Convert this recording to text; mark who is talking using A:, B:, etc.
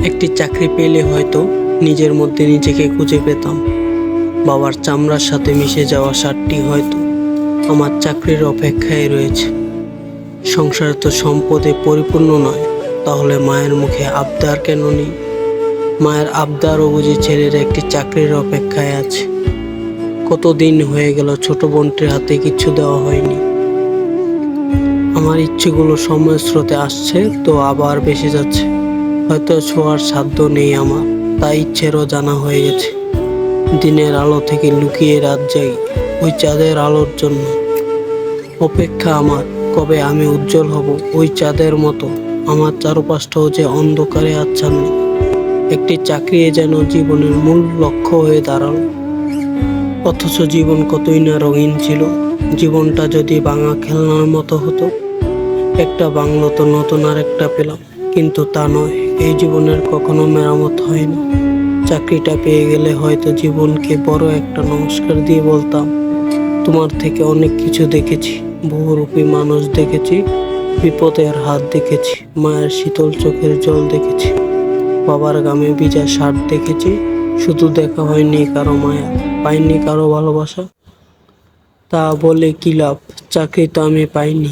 A: একটি চাকরি পেলে হয়তো নিজের মধ্যে নিজেকে খুঁজে পেতাম। বাবার চামড়ার সাথে মিশে যাওয়া শার্টটি হয়তো আমার চাকরির অপেক্ষায় রয়েছে। সংসার তো সম্পদে পরিপূর্ণ নয়, তাহলে মায়ের মুখে আবদার কেন নেই? মায়ের আবদারও বুঝি ছেলের একটি চাকরির অপেক্ষায় আছে। কতদিন হয়ে গেল ছোট বোনটির হাতে কিছু দেওয়া হয়নি। আমার ইচ্ছেগুলো সময়ের স্রোতে আসছে তো আবার বেশি যাচ্ছে। হয়তো ছোঁয়ার সাধ্য নেই আমার, তাই ইচ্ছেরও জানা হয়ে গেছে। দিনের আলো থেকে লুকিয়ে রাত জাগি ওই চাঁদের আলোর জন্য। অপেক্ষা আমার, কবে আমি উজ্জ্বল হব ওই চাঁদের মতো। আমার চারপাশটাও যে অন্ধকারে আচ্ছন্ন। একটি চাকরি যেন জীবনের মূল লক্ষ্য হয়ে দাঁড়ালো। অথচ জীবন কতই না রঙিন ছিল। জীবনটা যদি ভাঙা খেলনার মতো হতো। একটা বাংলো তো নতুন আর একটা পেলাম, কিন্তু তা নয়। এই জীবনের কখনো মেরামত হয় না। চাকরিটা পেয়ে গেলে হয়তো জীবনকে বড় একটা নমস্কার দিয়ে বলতাম, তোমার থেকে অনেক কিছু দেখেছি, বহুরূপী মানুষ দেখেছি, বিপদের হাত দেখেছি, মায়ের শীতল চোখের জল দেখেছি, বাবার গামে ভিজা শার্ট দেখেছি। শুধু দেখা হয়নি কারো মায়া, পাইনি কারো ভালোবাসা। তা বলে কি লাভ? চাকরি তো আমি পাইনি।